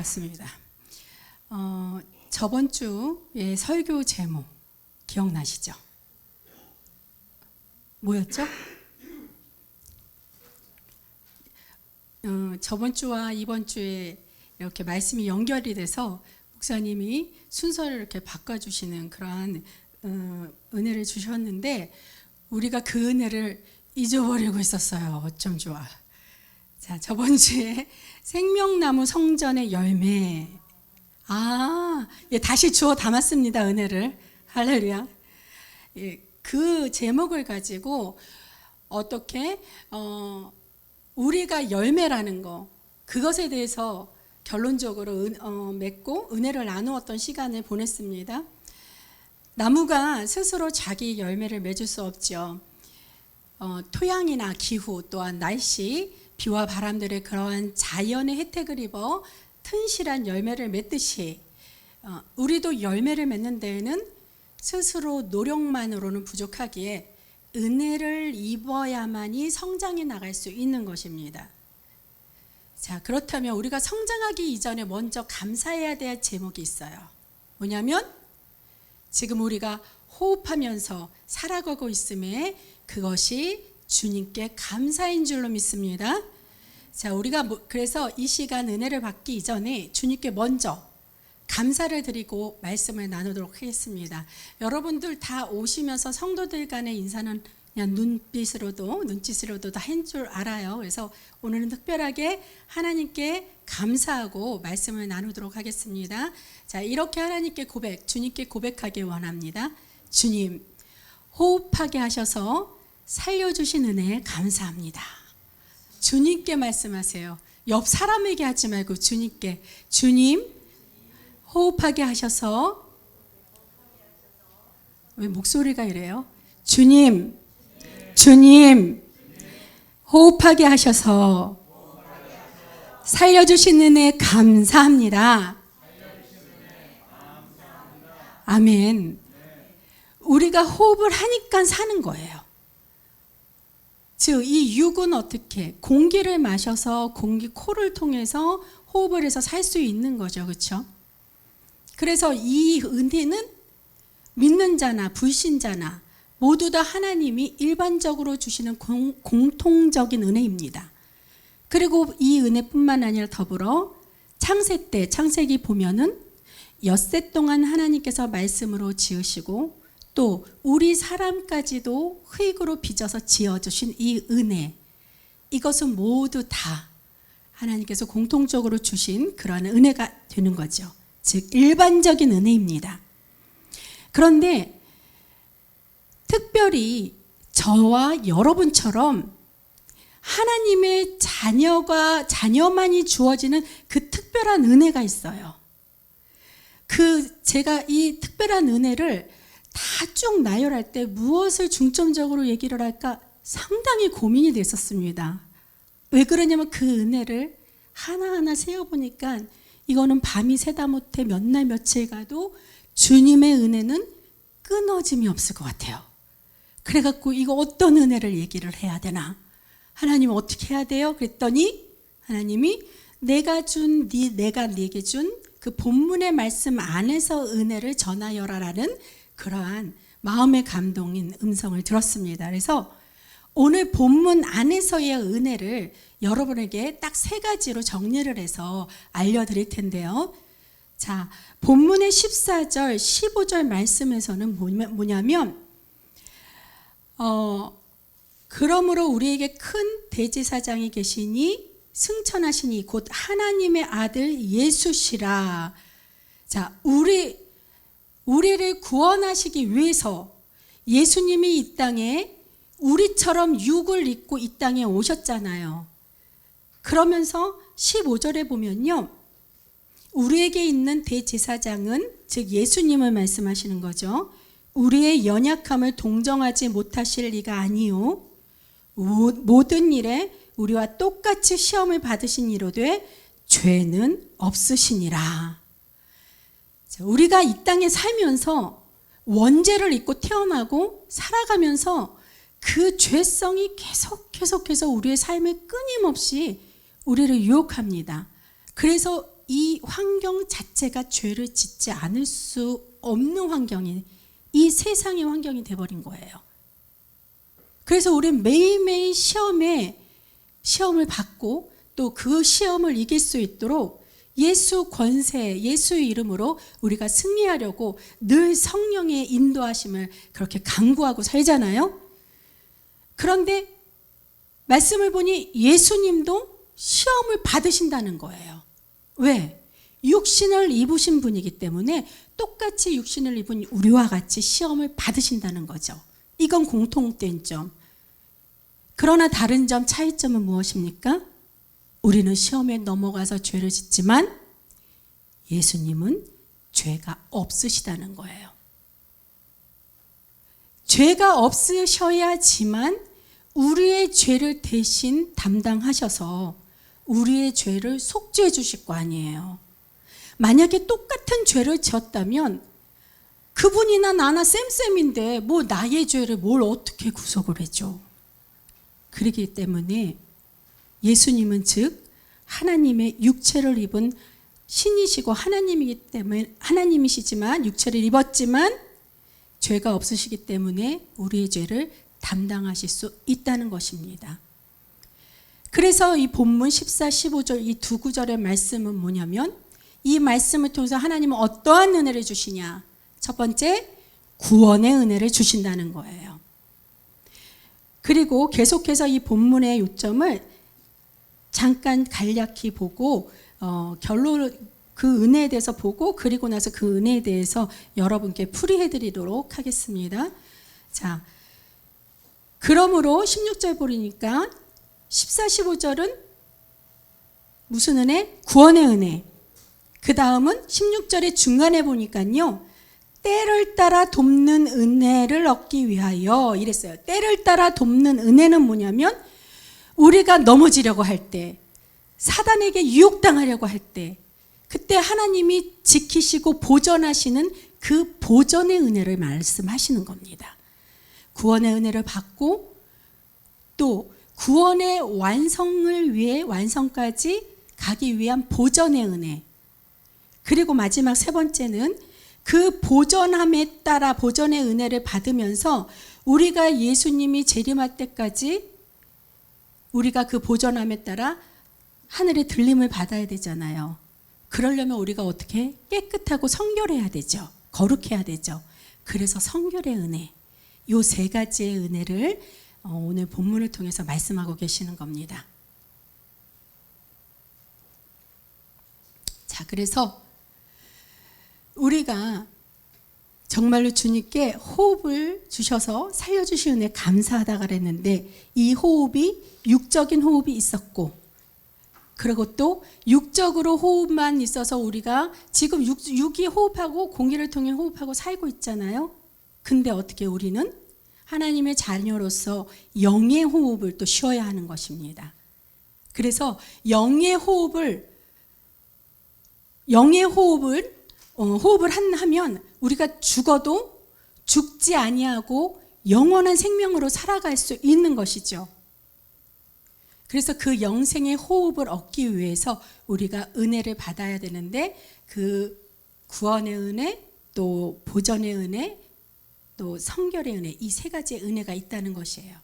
반갑습니다. 저번 주에 설교 제목 기억나시죠? 뭐였죠? 저번 주와 이번 주에 이렇게 말씀이 연결이 돼서 목사님이 순서를 이렇게 바꿔주시는 그러한 은혜를 주셨는데 우리가 그 은혜를 잊어버리고 있었어요. 어쩜 좋아. 자, 저번 주에 생명나무 성전의 열매. 예, 다시 주워 담았습니다. 은혜를. 할렐루야. 예, 그 제목을 가지고 어떻게 우리가 열매라는 거, 그것에 대해서 결론적으로 맺고 은혜를 나누었던 시간을 보냈습니다. 나무가 스스로 자기 열매를 맺을 수 없죠. 토양이나 기후 또한 날씨, 비와 바람들의 그러한 자연의 혜택을 입어 튼실한 열매를 맺듯이 우리도 열매를 맺는 데에는 스스로 노력만으로는 부족하기에 은혜를 입어야만이 성장해 나갈 수 있는 것입니다. 자, 그렇다면 우리가 성장하기 이전에 먼저 감사해야 될 제목이 있어요. 뭐냐면 지금 우리가 호흡하면서 살아가고 있음에 그것이 주님께 감사인 줄로 믿습니다. 자, 우리가 그래서 이 시간 은혜를 받기 이전에 주님께 먼저 감사를 드리고 말씀을 나누도록 하겠습니다. 여러분들 다 오시면서 성도들 간의 인사는 그냥 눈짓으로도 다 한 줄 알아요. 그래서 오늘은 특별하게 하나님께 감사하고 말씀을 나누도록 하겠습니다. 자, 이렇게 하나님께 주님께 고백하기 원합니다. 주님, 호흡하게 하셔서 살려주신 은혜에 감사합니다. 주님께 말씀하세요. 옆 사람에게 하지 말고 주님께. 주님, 호흡하게 하셔서, 왜 목소리가 이래요? 주님, 호흡하게 하셔서 살려주신 은혜에 감사합니다. 아멘. 우리가 호흡을 하니까 사는 거예요. 즉, 이 육은 어떻게 공기를 마셔서 코를 통해서 호흡을 해서 살 수 있는 거죠. 그렇죠? 그래서 이 은혜는 믿는 자나 불신자나 모두 다 하나님이 일반적으로 주시는 공통적인 은혜입니다. 그리고 이 은혜뿐만 아니라 더불어 창세기 보면은 엿새 동안 하나님께서 말씀으로 지으시고 또 우리 사람까지도 흙으로 빚어서 지어주신 이 은혜, 이것은 모두 다 하나님께서 공통적으로 주신 그러한 은혜가 되는 거죠. 즉 일반적인 은혜입니다. 그런데 특별히 저와 여러분처럼 하나님의 자녀만이 주어지는 그 특별한 은혜가 있어요. 제가 이 특별한 은혜를 다 쭉 나열할 때 무엇을 중점적으로 얘기를 할까 상당히 고민이 됐었습니다. 왜 그러냐면 그 은혜를 하나하나 세어보니까 이거는 밤이 새다 못해 몇 날 며칠 가도 주님의 은혜는 끊어짐이 없을 것 같아요. 그래갖고 이거 어떤 은혜를 얘기를 해야 되나? 하나님 어떻게 해야 돼요? 그랬더니 하나님이 내가 네게 준 그 본문의 말씀 안에서 은혜를 전하여라라는 그러한 마음의 감동인 음성을 들었습니다. 그래서 오늘 본문 안에서의 은혜를 여러분에게 딱 3가지로 정리를 해서 알려드릴 텐데요. 자, 본문의 14절, 15절 말씀에서는 뭐냐면 그러므로 우리에게 큰 대제사장이 계시니 승천하시니 곧 하나님의 아들 예수시라. 자, 우리를 구원하시기 위해서 예수님이 이 땅에 우리처럼 육을 입고 이 땅에 오셨잖아요. 그러면서 15절에 보면요, 우리에게 있는 대제사장은 즉 예수님을 말씀하시는 거죠. 우리의 연약함을 동정하지 못하실 리가 아니요 모든 일에 우리와 똑같이 시험을 받으신 이로되 죄는 없으시니라. 우리가 이 땅에 살면서 원죄를 입고 태어나고 살아가면서 그 죄성이 계속해서 우리의 삶에 끊임없이 우리를 유혹합니다. 그래서 이 환경 자체가 죄를 짓지 않을 수 없는 환경이, 이 세상의 환경이 돼버린 거예요. 그래서 우리는 매일매일 시험을 받고 또 그 시험을 이길 수 있도록 예수 권세, 예수의 이름으로 우리가 승리하려고 늘 성령의 인도하심을 그렇게 간구하고 살잖아요. 그런데 말씀을 보니 예수님도 시험을 받으신다는 거예요. 왜? 육신을 입으신 분이기 때문에 똑같이 육신을 입은 우리와 같이 시험을 받으신다는 거죠. 이건 공통된 점. 그러나 다른 점, 차이점은 무엇입니까? 우리는 시험에 넘어가서 죄를 짓지만 예수님은 죄가 없으시다는 거예요. 죄가 없으셔야지만 우리의 죄를 대신 담당하셔서 우리의 죄를 속죄해 주실 거 아니에요. 만약에 똑같은 죄를 지었다면 그분이나 나나 쌤쌤인데 뭐 나의 죄를 뭘 어떻게 구속을 해줘. 그렇기 때문에 예수님은 즉 하나님의 육체를 입은 신이시고 하나님이기 때문에 하나님이시지만 육체를 입었지만 죄가 없으시기 때문에 우리의 죄를 담당하실 수 있다는 것입니다. 그래서 이 본문 14, 15절 이 두 구절의 말씀은 뭐냐면 이 말씀을 통해서 하나님은 어떠한 은혜를 주시냐. 첫 번째, 구원의 은혜를 주신다는 거예요. 그리고 계속해서 이 본문의 요점을 잠깐 간략히 보고 결론을 그 은혜에 대해서 보고 그리고 나서 그 은혜에 대해서 여러분께 풀이해 드리도록 하겠습니다. 자, 그러므로 16절 보니까 14, 15절은 무슨 은혜? 구원의 은혜. 그 다음은 16절의 중간에 보니까요. 때를 따라 돕는 은혜를 얻기 위하여 이랬어요. 때를 따라 돕는 은혜는 뭐냐면 우리가 넘어지려고 할 때, 사단에게 유혹당하려고 할 때, 그때 하나님이 지키시고 보전하시는 그 보전의 은혜를 말씀하시는 겁니다. 구원의 은혜를 받고 또 구원의 완성을 위해 완성까지 가기 위한 보전의 은혜. 그리고 마지막 세 번째는 그 보전함에 따라 보전의 은혜를 받으면서 우리가 예수님이 재림할 때까지 우리가 그 보전함에 따라 하늘의 들림을 받아야 되잖아요. 그러려면 우리가 어떻게 깨끗하고 성결해야 되죠. 거룩해야 되죠. 그래서 성결의 은혜, 이 세 가지의 은혜를 오늘 본문을 통해서 말씀하고 계시는 겁니다. 자, 그래서 우리가 정말로 주님께 호흡을 주셔서 살려주신 은혜 감사하다가 그랬는데 이 호흡이 육적인 호흡이 있었고 그리고 또 육적으로 호흡만 있어서 우리가 지금 육이 호흡하고 공기를 통해 호흡하고 살고 있잖아요. 근데 어떻게 우리는 하나님의 자녀로서 영의 호흡을 또 쉬어야 하는 것입니다. 그래서 영의 호흡을 하면 우리가 죽어도 죽지 아니하고 영원한 생명으로 살아갈 수 있는 것이죠. 그래서 그 영생의 호흡을 얻기 위해서 우리가 은혜를 받아야 되는데 그 구원의 은혜, 또 보전의 은혜, 또 성결의 은혜, 이 세 가지의 은혜가 있다는 것이에요.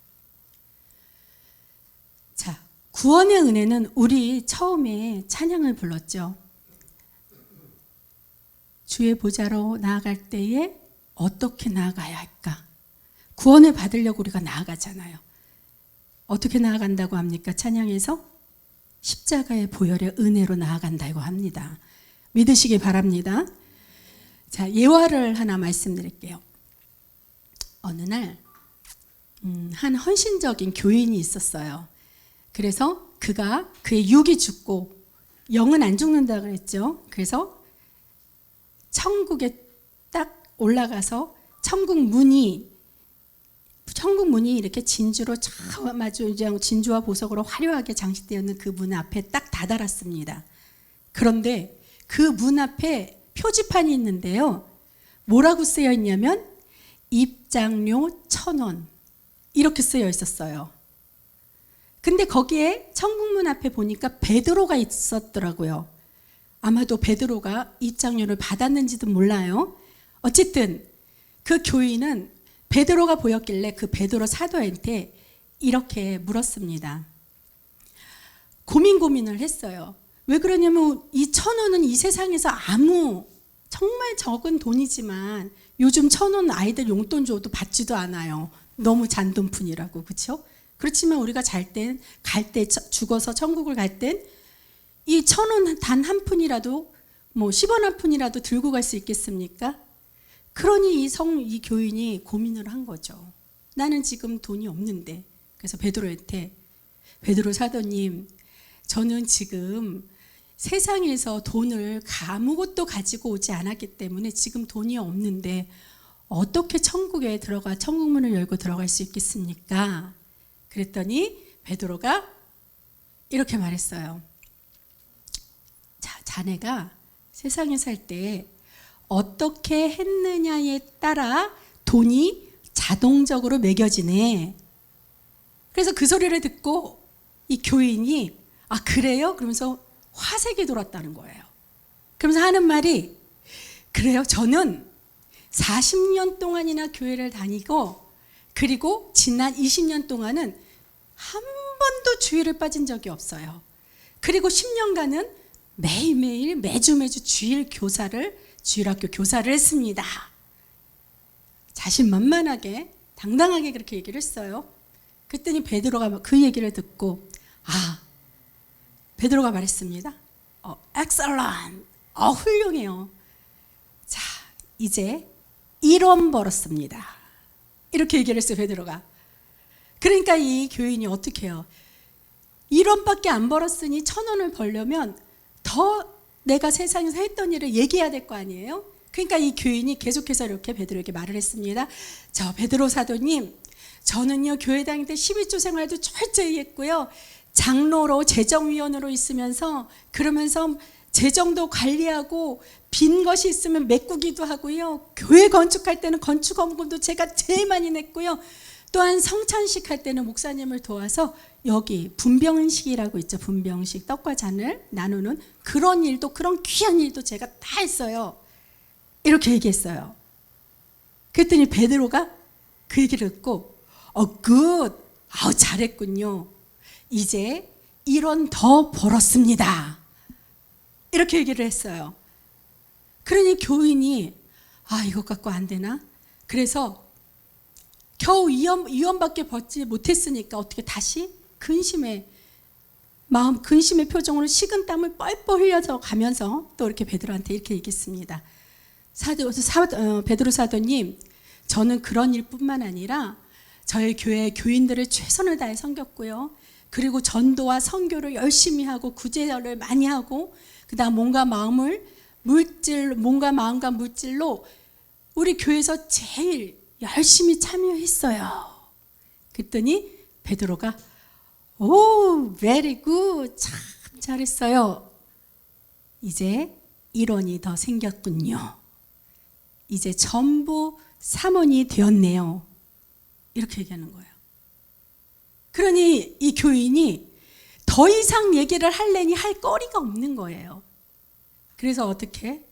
자, 구원의 은혜는 우리 처음에 찬양을 불렀죠. 주의 보좌로 나아갈 때에 어떻게 나아가야 할까? 구원을 받으려고 우리가 나아가잖아요. 어떻게 나아간다고 합니까? 찬양에서 십자가의 보혈의 은혜로 나아간다고 합니다. 믿으시기 바랍니다. 자, 예화를 하나 말씀드릴게요. 어느 날 한 헌신적인 교인이 있었어요. 그래서 그의 육이 죽고 영은 안 죽는다 그랬죠. 그래서 천국에 딱 올라가서 천국 문이 이렇게 진주로 아주 진주와 보석으로 화려하게 장식되어 있는 그 문 앞에 딱 다다랐습니다. 그런데 그 문 앞에 표지판이 있는데요. 뭐라고 쓰여 있냐면 입장료 1,000원 이렇게 쓰여 있었어요. 근데 거기에 천국문 앞에 보니까 베드로가 있었더라고요. 아마도 베드로가 입장료를 받았는지도 몰라요. 어쨌든 그 교인은 베드로가 보였길래 그 베드로 사도한테 이렇게 물었습니다. 고민을 했어요. 왜 그러냐면 이 1,000원은 이 세상에서 아무 정말 적은 돈이지만 요즘 1,000원 아이들 용돈 줘도 받지도 않아요. 너무 잔돈푼이라고, 그렇죠? 그렇지만 우리가 갈 때 죽어서 천국을 갈 땐 이 1,000원 단 한 푼이라도 뭐 10원 한 푼이라도 들고 갈 수 있겠습니까? 그러니 이 교인이 고민을 한 거죠. 나는 지금 돈이 없는데. 그래서 베드로한테, 베드로 사도님, 저는 지금 세상에서 돈을 아무것도 가지고 오지 않았기 때문에 지금 돈이 없는데 어떻게 천국에 들어가 천국문을 열고 들어갈 수 있겠습니까? 그랬더니 베드로가 이렇게 말했어요. 자, 자네가 세상에 살 때 어떻게 했느냐에 따라 돈이 자동적으로 매겨지네. 그래서 그 소리를 듣고 이 교인이 아 그래요? 그러면서 화색이 돌았다는 거예요. 그러면서 하는 말이 그래요? 저는 40년 동안이나 교회를 다니고 그리고 지난 20년 동안은 한 번도 주일을 빠진 적이 없어요. 그리고 10년간은 매일매일 매주 주일학교 교사를 했습니다. 자신만만하게 당당하게 그렇게 얘기를 했어요. 그랬더니 베드로가 그 얘기를 듣고 베드로가 말했습니다. excellent. 훌륭해요. 자, 이제 1원 벌었습니다. 이렇게 얘기를 했어요, 베드로가. 그러니까 이 교인이 어떻게 해요? 1원밖에 안 벌었으니 1,000원을 벌려면 더 내가 세상에서 했던 일을 얘기해야 될 거 아니에요? 그러니까 이 교인이 계속해서 이렇게 베드로에게 말을 했습니다. 저 베드로 사도님, 저는요 교회 다닐 때 11조 생활도 철저히 했고요. 장로로 재정위원으로 있으면서 그러면서 재정도 관리하고 빈 것이 있으면 메꾸기도 하고요. 교회 건축할 때는 건축원금도 제가 제일 많이 냈고요. 또한 성찬식 할 때는 목사님을 도와서 여기 분병식이라고 있죠. 분병식 떡과 잔을 나누는 그런 일도 그런 귀한 일도 제가 다 했어요. 이렇게 얘기했어요. 그랬더니 베드로가 그 얘기를 듣고 굿. 잘했군요. 이제 1원 더 벌었습니다. 이렇게 얘기를 했어요. 그러니 교인이 이것 갖고 안 되나? 그래서 겨우 2원밖에 벌지 못했으니까 어떻게 다시 근심의 표정으로 식은땀을 뻘뻘 흘려서 가면서 또 이렇게 베드로한테 이렇게 얘기했습니다. 베드로 사도님, 저는 그런 일뿐만 아니라 저희 교회 교인들을 최선을 다해 섬겼고요. 그리고 전도와 선교를 열심히 하고 구제를 많이 하고 그다음 몸과 마음과 물질로 우리 교회에서 제일 열심히 참여했어요. 그랬더니 베드로가 very good. 참 잘했어요. 이제 1원이 더 생겼군요. 이제 전부 3원이 되었네요. 이렇게 얘기하는 거예요. 그러니 이 교인이 더 이상 얘기를 하려니 할 거리가 없는 거예요. 그래서 어떻게?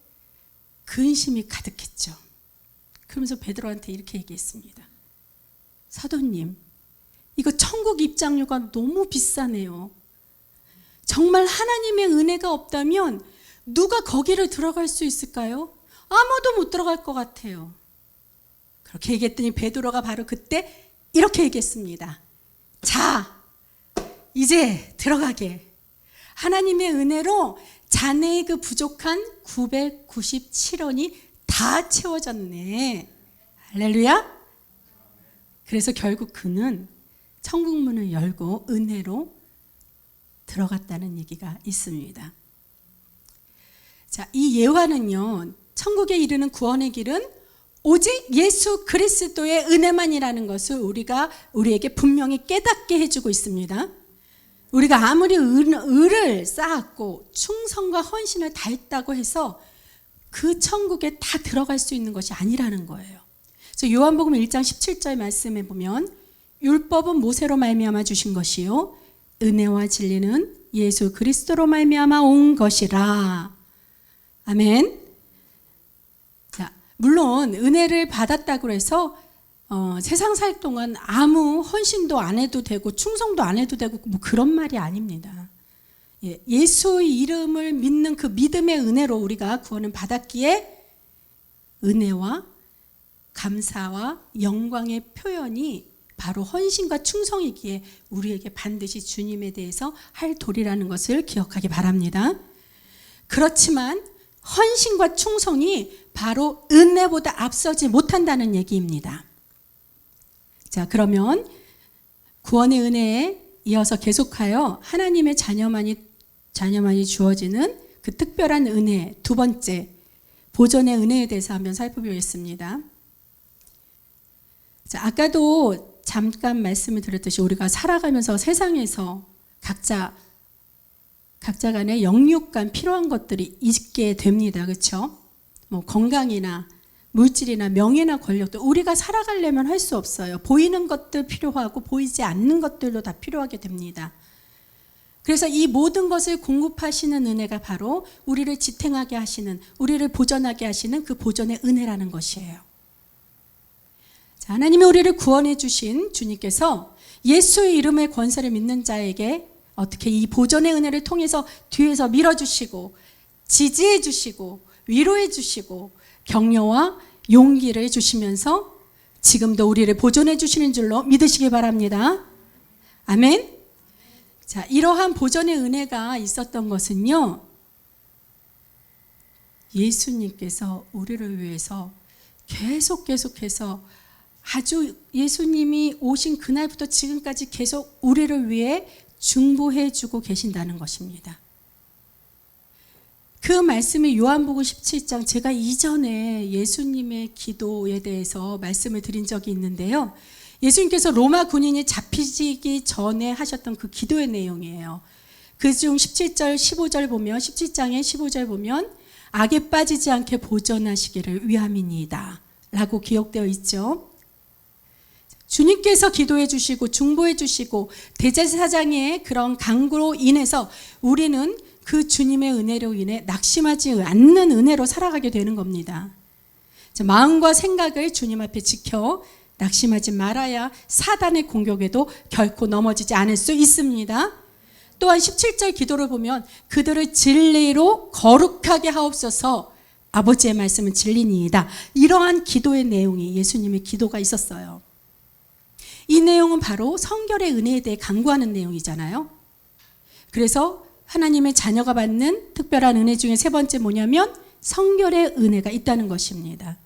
근심이 가득했죠. 그러면서 베드로한테 이렇게 얘기했습니다. 사도님, 이거 천국 입장료가 너무 비싸네요. 정말 하나님의 은혜가 없다면 누가 거기를 들어갈 수 있을까요? 아무도 못 들어갈 것 같아요. 그렇게 얘기했더니 베드로가 바로 그때 이렇게 얘기했습니다. 자, 이제 들어가게. 하나님의 은혜로 자네의 그 부족한 997원이 다 채워졌네. 할렐루야. 그래서 결국 그는 천국문을 열고 은혜로 들어갔다는 얘기가 있습니다. 자, 이 예화는요, 천국에 이르는 구원의 길은 오직 예수 그리스도의 은혜만이라는 것을 우리에게 분명히 깨닫게 해주고 있습니다. 우리가 아무리 의를 쌓았고 충성과 헌신을 다했다고 해서 그 천국에 다 들어갈 수 있는 것이 아니라는 거예요. 그래서 요한복음 1장 17절 말씀에 보면 율법은 모세로 말미암아 주신 것이요 은혜와 진리는 예수 그리스도로 말미암아 온 것이라. 아멘. 자, 물론 은혜를 받았다고 해서 세상 살 동안 아무 헌신도 안 해도 되고 충성도 안 해도 되고 뭐 그런 말이 아닙니다. 예수의 이름을 믿는 그 믿음의 은혜로 우리가 구원을 받았기에 은혜와 감사와 영광의 표현이 바로 헌신과 충성이기에 우리에게 반드시 주님에 대해서 할 도리라는 것을 기억하기 바랍니다. 그렇지만 헌신과 충성이 바로 은혜보다 앞서지 못한다는 얘기입니다. 자, 그러면 구원의 은혜에 이어서 계속하여 하나님의 자녀만이 주어지는 그 특별한 은혜, 두 번째 보존의 은혜에 대해서 한번 살펴보겠습니다. 자, 아까도 잠깐 말씀을 드렸듯이 우리가 살아가면서 세상에서 각자 간에 영육간 필요한 것들이 있게 됩니다. 그렇죠? 뭐 건강이나 물질이나 명예나 권력도 우리가 살아가려면 할 수 없어요. 보이는 것들 필요하고 보이지 않는 것들도 다 필요하게 됩니다. 그래서 이 모든 것을 공급하시는 은혜가 바로 우리를 지탱하게 하시는, 우리를 보존하게 하시는 그 보존의 은혜라는 것이에요. 자, 하나님이 우리를 구원해 주신 주님께서 예수의 이름의 권세를 믿는 자에게 어떻게 이 보존의 은혜를 통해서 뒤에서 밀어주시고 지지해 주시고 위로해 주시고 격려와 용기를 주시면서 지금도 우리를 보존해 주시는 줄로 믿으시기 바랍니다. 아멘. 자, 이러한 보존의 은혜가 있었던 것은요, 예수님께서 우리를 위해서 계속해서 아주 예수님이 오신 그날부터 지금까지 계속 우리를 위해 중보해 주고 계신다는 것입니다. 그 말씀이 요한복음 17장, 제가 이전에 예수님의 기도에 대해서 말씀을 드린 적이 있는데요. 예수님께서 로마 군인이 잡히기 전에 하셨던 그 기도의 내용이에요. 그중 17절 15절 보면 17장의 15절 보면 악에 빠지지 않게 보존하시기를 위함이니이다 라고 기록되어 있죠. 주님께서 기도해 주시고 중보해 주시고 대제사장의 그런 강구로 인해서 우리는 그 주님의 은혜로 인해 낙심하지 않는 은혜로 살아가게 되는 겁니다. 마음과 생각을 주님 앞에 지켜 낙심하지 말아야 사단의 공격에도 결코 넘어지지 않을 수 있습니다. 또한 17절 기도를 보면 그들을 진리로 거룩하게 하옵소서, 아버지의 말씀은 진리니이다. 이러한 기도의 내용이 예수님의 기도가 있었어요. 이 내용은 바로 성결의 은혜에 대해 강구하는 내용이잖아요. 그래서 하나님의 자녀가 받는 특별한 은혜 중에 세 번째 뭐냐면 성결의 은혜가 있다는 것입니다.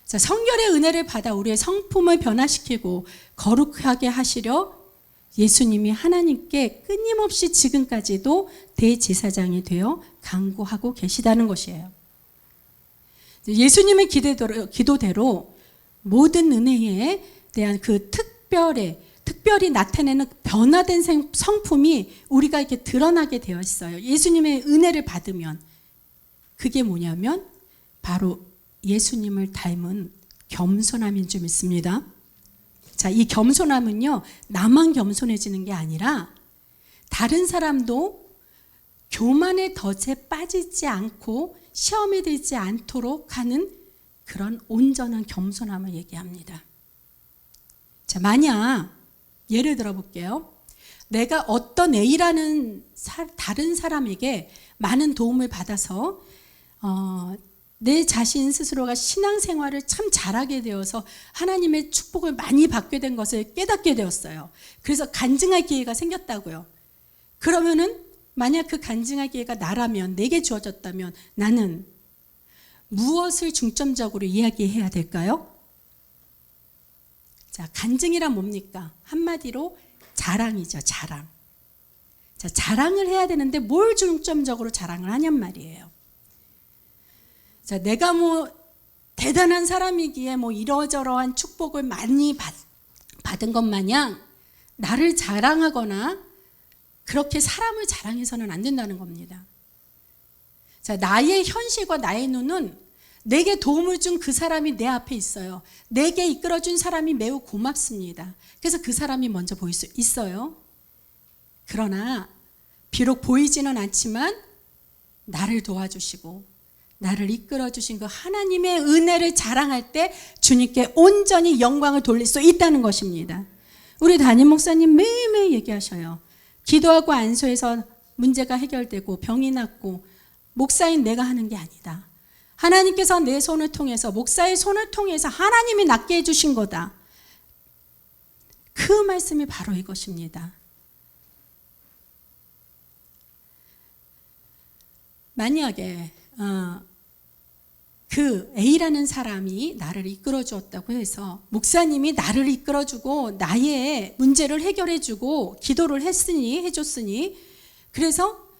자, 성결의 은혜를 받아 우리의 성품을 변화시키고 거룩하게 하시려 예수님이 하나님께 끊임없이 지금까지도 대제사장이 되어 강구하고 계시다는 것이에요. 예수님의 기도대로 모든 은혜에 대한 그 특별히 나타내는 변화된 성품이 우리가 이렇게 드러나게 되어 있어요. 예수님의 은혜를 받으면 그게 뭐냐면 바로 예수님을 닮은 겸손함인 줄 믿습니다. 자, 이 겸손함은요, 나만 겸손해지는 게 아니라 다른 사람도 교만의 덫에 빠지지 않고 시험에 들지 않도록 하는 그런 온전한 겸손함을 얘기합니다. 자, 만약 예를 들어 볼게요. 내가 어떤 A라는 다른 사람에게 많은 도움을 받아서 내 자신 스스로가 신앙생활을 참 잘하게 되어서 하나님의 축복을 많이 받게 된 것을 깨닫게 되었어요. 그래서 간증할 기회가 생겼다고요. 그러면은 만약 그 간증할 기회가 나라면, 내게 주어졌다면 나는 무엇을 중점적으로 이야기해야 될까요? 자, 간증이란 뭡니까? 한마디로 자랑이죠, 자랑. 자, 자랑을 해야 되는데 뭘 중점적으로 자랑을 하냔 말이에요. 자, 내가 뭐 대단한 사람이기에 뭐 이러저러한 축복을 많이 받은 것 마냥 나를 자랑하거나 그렇게 사람을 자랑해서는 안 된다는 겁니다. 자, 나의 현실과 나의 눈은 내게 도움을 준 그 사람이 내 앞에 있어요. 내게 이끌어준 사람이 매우 고맙습니다. 그래서 그 사람이 먼저 보일 수 있어요. 그러나 비록 보이지는 않지만 나를 도와주시고 나를 이끌어 주신 그 하나님의 은혜를 자랑할 때 주님께 온전히 영광을 돌릴 수 있다는 것입니다. 우리 담임 목사님 매일매일 얘기하셔요. 기도하고 안수해서 문제가 해결되고 병이 낫고 목사인 내가 하는 게 아니다. 하나님께서 내 손을 통해서, 목사의 손을 통해서 하나님이 낫게 해주신 거다. 그 말씀이 바로 이것입니다. 만약에 그 A라는 사람이 나를 이끌어 주었다고 해서 목사님이 나를 이끌어 주고 나의 문제를 해결해 주고 기도를 해줬으니 그래서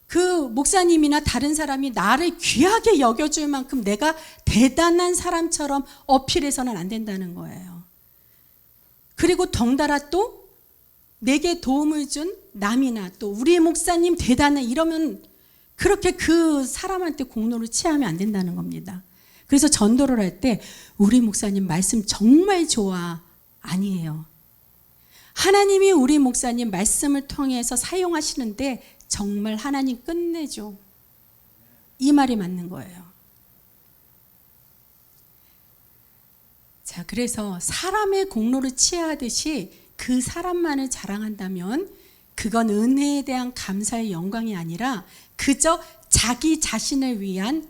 그 목사님이나 다른 사람이 나를 귀하게 여겨줄 만큼 내가 대단한 사람처럼 어필해서는 안 된다는 거예요. 그리고 덩달아 또 내게 도움을 준 남이나 또 우리 목사님 대단해 이러면 그렇게 그 사람한테 공로를 취하면 안 된다는 겁니다. 그래서 전도를 할 때 우리 목사님 말씀 정말 좋아 아니에요. 하나님이 우리 목사님 말씀을 통해서 사용하시는데 정말 하나님 끝내죠. 이 말이 맞는 거예요. 자, 그래서 사람의 공로를 취하듯이 그 사람만을 자랑한다면 그건 은혜에 대한 감사의 영광이 아니라 그저 자기 자신을 위한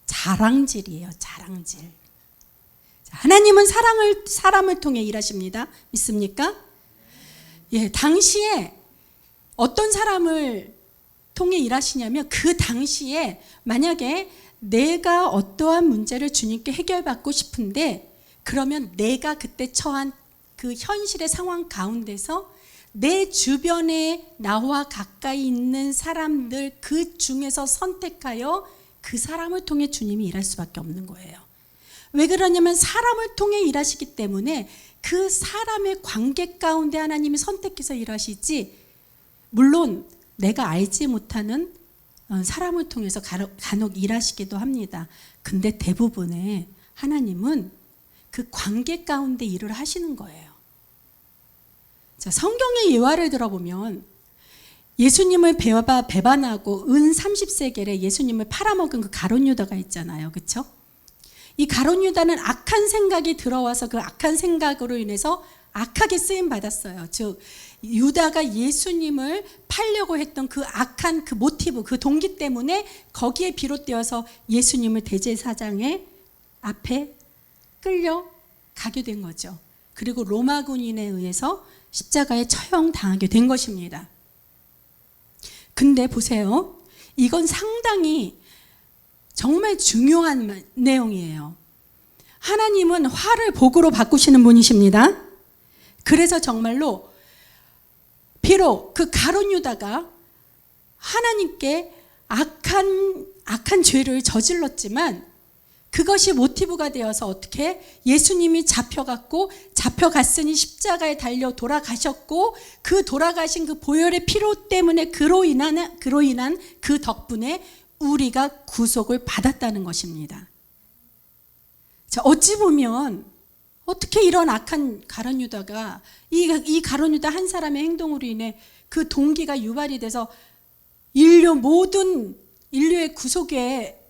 자랑질이에요. 자랑질. 자, 하나님은 사람을 통해 일하십니다. 믿습니까? 예, 당시에 어떤 사람을 통해 일하시냐면 그 당시에 만약에 내가 어떠한 문제를 주님께 해결받고 싶은데 그러면 내가 그때 처한 그 현실의 상황 가운데서 내 주변에 나와 가까이 있는 사람들 그 중에서 선택하여 그 사람을 통해 주님이 일할 수밖에 없는 거예요. 왜 그러냐면 사람을 통해 일하시기 때문에 그 사람의 관계 가운데 하나님이 선택해서 일하시지, 물론 내가 알지 못하는 사람을 통해서 간혹 일하시기도 합니다. 근데 대부분의 하나님은 그 관계 가운데 일을 하시는 거예요. 자, 성경의 예화를 들어보면 예수님을 배반하고 은 30세겔에 예수님을 팔아먹은 그 가룟 유다가 있잖아요. 그렇죠? 이 가룟 유다는 악한 생각이 들어와서 그 악한 생각으로 인해서 악하게 쓰임 받았어요. 즉 유다가 예수님을 팔려고 했던 그 악한 그 모티브, 그 동기 때문에 거기에 비롯되어서 예수님을 대제사장의 앞에 끌려가게 된 거죠. 그리고 로마 군인에 의해서 십자가에 처형당하게 된 것입니다. 근데 보세요. 이건 상당히 정말 중요한 내용이에요. 하나님은 화를 복으로 바꾸시는 분이십니다. 그래서 정말로 비록 그 가룟 유다가 하나님께 악한 죄를 저질렀지만 그것이 모티브가 되어서 어떻게 예수님이 잡혀갔으니 십자가에 달려 돌아가셨고 그 돌아가신 그 보혈의 피로 때문에 그로 인한 그 덕분에 우리가 구속을 받았다는 것입니다. 자, 어찌 보면 어떻게 이런 악한 가룟 유다가 이 가룟 유다 한 사람의 행동으로 인해 그 동기가 유발이 돼서 모든 인류의 구속에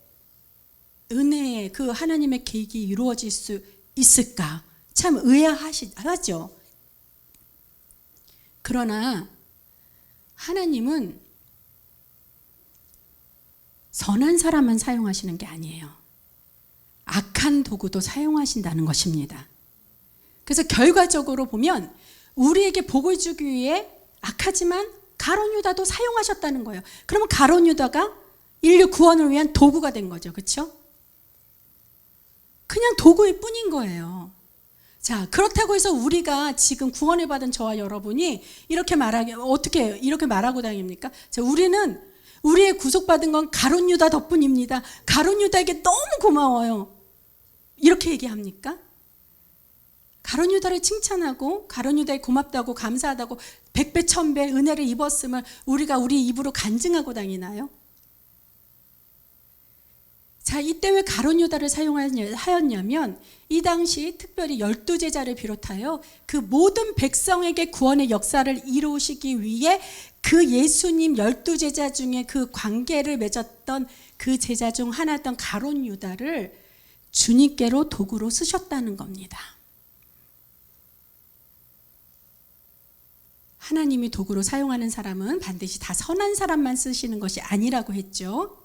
은혜의 그 하나님의 계획이 이루어질 수 있을까? 참 의아하죠. 그러나 하나님은 선한 사람만 사용하시는 게 아니에요. 악한 도구도 사용하신다는 것입니다. 그래서 결과적으로 보면 우리에게 복을 주기 위해 악하지만 가룟 유다도 사용하셨다는 거예요. 그러면 가룟 유다가 인류 구원을 위한 도구가 된 거죠. 그렇죠? 그냥 도구일 뿐인 거예요. 자, 그렇다고 해서 우리가 지금 구원을 받은 저와 여러분이 어떻게 이렇게 말하고 다닙니까? 자, 우리는 우리의 구속받은 건 가룟 유다 덕분입니다. 가룟 유다에게 너무 고마워요. 이렇게 얘기합니까? 가룟 유다를 칭찬하고 가룟 유다에 고맙다고 감사하다고 100배 1000배 은혜를 입었음을 우리가 우리 입으로 간증하고 다니나요? 자, 자, 이때 왜 가룟 유다를 사용하였냐면 이 당시 특별히 12제자를 비롯하여 그 모든 백성에게 구원의 역사를 이루시기 위해 그 예수님 12제자 중에 그 관계를 맺었던 그 제자 중 하나였던 가룟 유다를 주님께로 도구로 쓰셨다는 겁니다. 하나님이 도구로 사용하는 사람은 반드시 다 선한 사람만 쓰시는 것이 아니라고 했죠.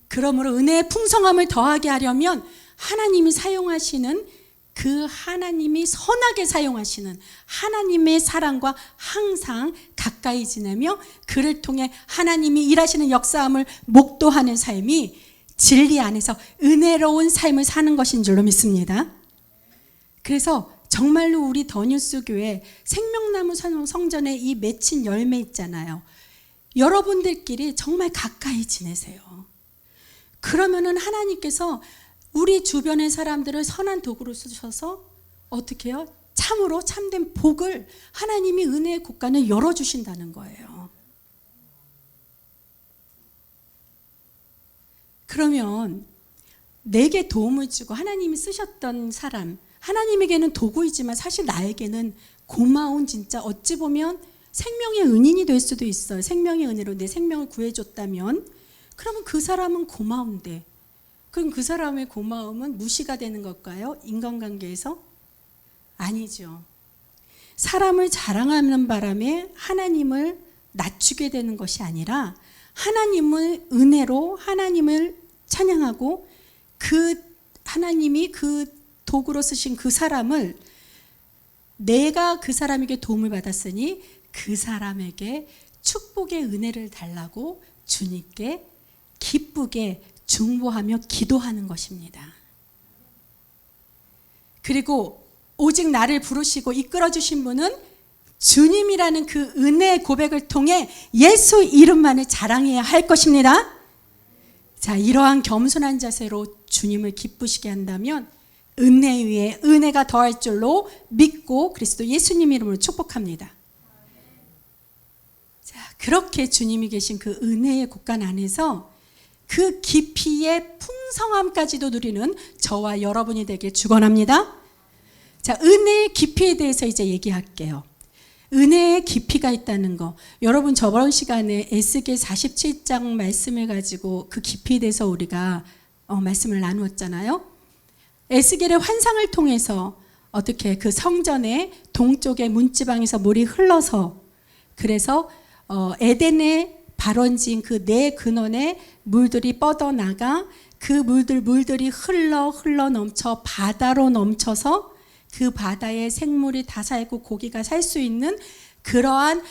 그러므로 은혜의 풍성함을 더하게 하려면 하나님이 사용하시는 그 하나님이 선하게 사용하시는 하나님의 사랑과 항상 가까이 지내며 그를 통해 하나님이 일하시는 역사함을 목도하는 삶이 진리 안에서 은혜로운 삶을 사는 것인 줄로 믿습니다. 그래서 정말로 우리 더뉴스 교회 생명나무 성전에 이 맺힌 열매 있잖아요. 여러분들끼리 정말 가까이 지내세요. 그러면은 하나님께서 우리 주변의 사람들을 선한 도구로 쓰셔서 어떻게 해요? 참으로 참된 복을 하나님이 은혜의 곳간을 열어주신다는 거예요. 그러면 내게 도움을 주고 하나님이 쓰셨던 사람, 하나님에게는 도구이지만 사실 나에게는 고마운 진짜 어찌 보면 생명의 은인이 될 수도 있어요. 생명의 은혜로 내 생명을 구해줬다면 그러면 그 사람은 고마운데 그럼 그 사람의 고마움은 무시가 되는 걸까요? 인간관계에서? 아니죠. 사람을 자랑하는 바람에 하나님을 낮추게 되는 것이 아니라 하나님을 은혜로 하나님을 찬양하고 그 하나님이 그 도구로 쓰신 그 사람을 내가 그 사람에게 도움을 받았으니 그 사람에게 축복의 은혜를 달라고 주님께 기쁘게 중보하며 기도하는 것입니다. 그리고 오직 나를 부르시고 이끌어주신 분은 주님이라는 그 은혜의 고백을 통해 예수 이름만을 자랑해야 할 것입니다. 자, 이러한 겸손한 자세로 주님을 기쁘시게 한다면 은혜 위에 은혜가 더할 줄로 믿고 그리스도 예수님 이름으로 축복합니다. 자, 그렇게 주님이 계신 그 은혜의 곳간 안에서 그 깊이의 풍성함까지도 누리는 저와 여러분이 되길 축원합니다. 자, 은혜의 깊이에 대해서 이제 얘기할게요. 은혜의 깊이가 있다는 거. 여러분 저번 시간에 에스겔 47장 말씀을 가지고 그 깊이에 대해서 우리가 말씀을 나누었잖아요. 에스겔의 환상을 통해서 어떻게 그 성전의 동쪽의 문지방에서 물이 흘러서 그래서 에덴의 발원지인 그 네 근원에 물들이 뻗어나가 그 물들이 흘러 넘쳐 바다로 넘쳐서 그 바다에 생물이 다 살고 고기가 살 수 있는 그러한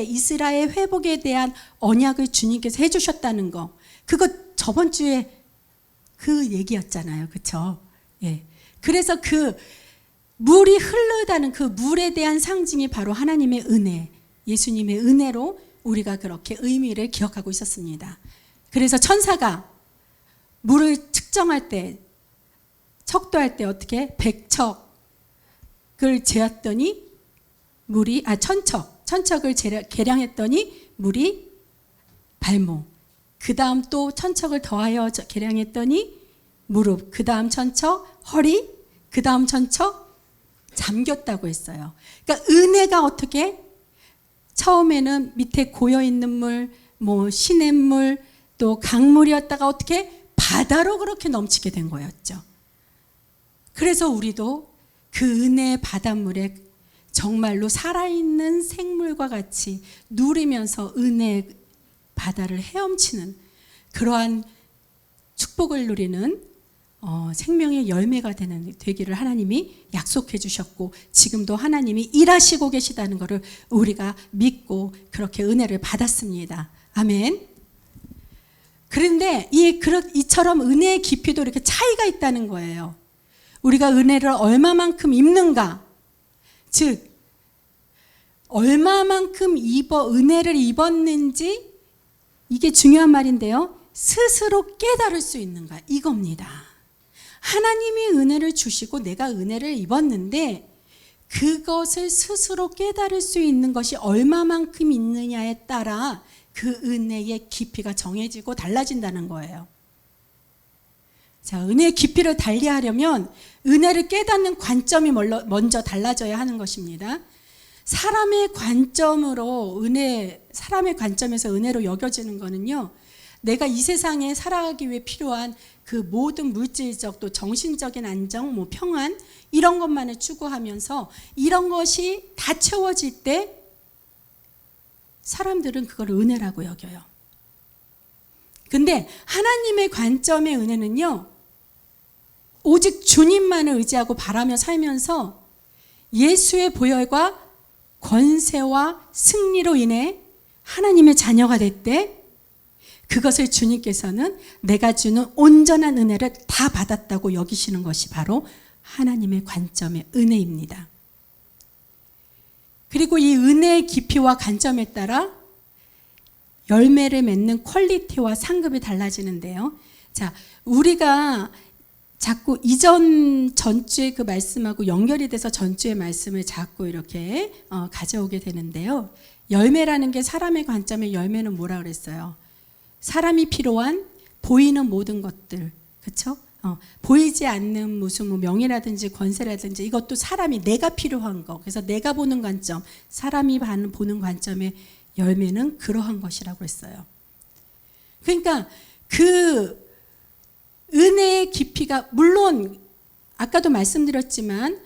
이스라엘 회복에 대한 언약을 주님께서 해주셨다는 거. 그거 저번 주에 그 얘기였잖아요. 그렇죠? 예. 그래서 그 물이 흐르다는 그 물에 대한 상징이 바로 하나님의 은혜, 예수님의 은혜로 우리가 그렇게 의미를 기억하고 있었습니다. 그래서 천사가 물을 측정할 때, 척도할 때 어떻게 100척을 재었더니 천척을 계량했더니 물이 발목, 그 다음 또 천척을 더하여 계량했더니 무릎, 그 다음 천척 허리, 그 다음 천척 잠겼다고 했어요. 그러니까 은혜가 어떻게 처음에는 밑에 고여있는 물, 시냇물, 또 강물이었다가 어떻게 바다로 그렇게 넘치게 된 거였죠. 그래서 우리도 그 은혜의 바닷물에 정말로 살아있는 생물과 같이 누리면서 은혜의 바다를 헤엄치는 그러한 축복을 누리는 생명의 열매가 되기를 하나님이 약속해 주셨고 지금도 하나님이 일하시고 계시다는 것을 우리가 믿고 그렇게 은혜를 받았습니다. 아멘. 그런데 이처럼 은혜의 깊이도 이렇게 차이가 있다는 거예요. 우리가 은혜를 얼마만큼 입는가, 즉 얼마만큼 은혜를 입었는지 이게 중요한 말인데요. 스스로 깨달을 수 있는가 이겁니다. 하나님이 은혜를 주시고 내가 은혜를 입었는데 그것을 스스로 깨달을 수 있는 것이 얼마만큼 있느냐에 따라 그 은혜의 깊이가 정해지고 달라진다는 거예요. 자, 은혜의 깊이를 달리하려면 은혜를 깨닫는 관점이 먼저 달라져야 하는 것입니다. 사람의 관점에서 은혜로 여겨지는 거는요, 내가 이 세상에 살아가기 위해 필요한 그 모든 물질적 또 정신적인 안정, 평안 이런 것만을 추구하면서 이런 것이 다 채워질 때 사람들은 그걸 은혜라고 여겨요. 근데 하나님의 관점의 은혜는요, 오직 주님만을 의지하고 바라며 살면서 예수의 보혈과 권세와 승리로 인해 하나님의 자녀가 될 때 그것을 주님께서는 내가 주는 온전한 은혜를 다 받았다고 여기시는 것이 바로 하나님의 관점의 은혜입니다. 그리고 이 은혜의 깊이와 관점에 따라 열매를 맺는 퀄리티와 상급이 달라지는데요. 자, 우리가 자꾸 전주의 그 말씀하고 연결이 돼서 전주의 말씀을 자꾸 이렇게 가져오게 되는데요. 열매라는 게 사람의 관점의 열매는 뭐라 그랬어요? 사람이 필요한 보이는 모든 것들, 그렇죠? 보이지 않는 무슨 명예라든지 권세라든지 이것도 사람이 내가 필요한 거. 그래서 내가 보는 관점, 사람이 보는 관점의 열매는 그러한 것이라고 했어요. 그러니까 그 은혜의 깊이가 물론 아까도 말씀드렸지만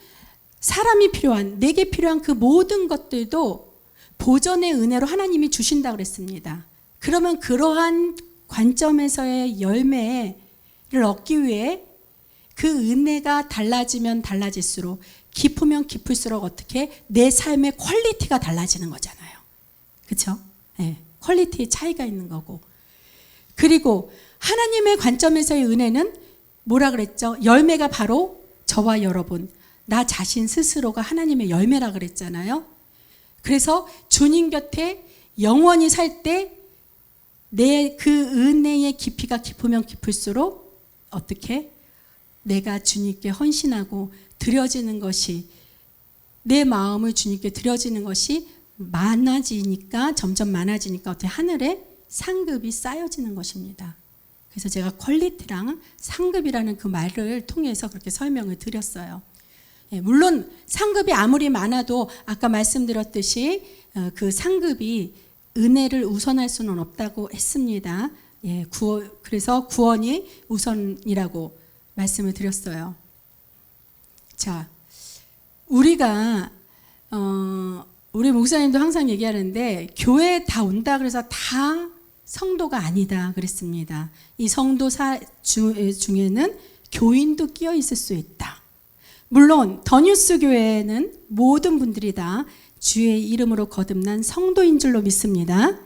사람이 필요한 내게 필요한 그 모든 것들도 보전의 은혜로 하나님이 주신다고 그랬습니다. 그러면 그러한 관점에서의 열매를 얻기 위해 그 은혜가 달라지면 달라질수록 깊으면 깊을수록 어떻게 내 삶의 퀄리티가 달라지는 거잖아요. 그렇죠? 네, 퀄리티의 차이가 있는 거고. 그리고 하나님의 관점에서의 은혜는 뭐라 그랬죠? 열매가 바로 저와 여러분, 나 자신 스스로가 하나님의 열매라 그랬잖아요. 그래서 주님 곁에 영원히 살 때 내 그 은혜의 깊이가 깊으면 깊을수록 어떻게 내가 주님께 헌신하고 드려지는 것이 내 마음을 주님께 드려지는 것이 많아지니까 점점 많아지니까 어떻게 하늘에 상급이 쌓여지는 것입니다. 그래서 제가 퀄리티랑 상급이라는 그 말을 통해서 그렇게 설명을 드렸어요. 물론 상급이 아무리 많아도 아까 말씀드렸듯이 그 상급이 은혜를 우선할 수는 없다고 했습니다. 그래서 구원이 우선이라고 말씀을 드렸어요. 자, 우리가 우리 목사님도 항상 얘기하는데 교회에 다 온다 그래서 다 성도가 아니다 그랬습니다. 이 성도 중에는 교인도 끼어 있을 수 있다. 물론 더뉴스 교회는 모든 분들이 다 주의 이름으로 거듭난 성도인 줄로 믿습니다.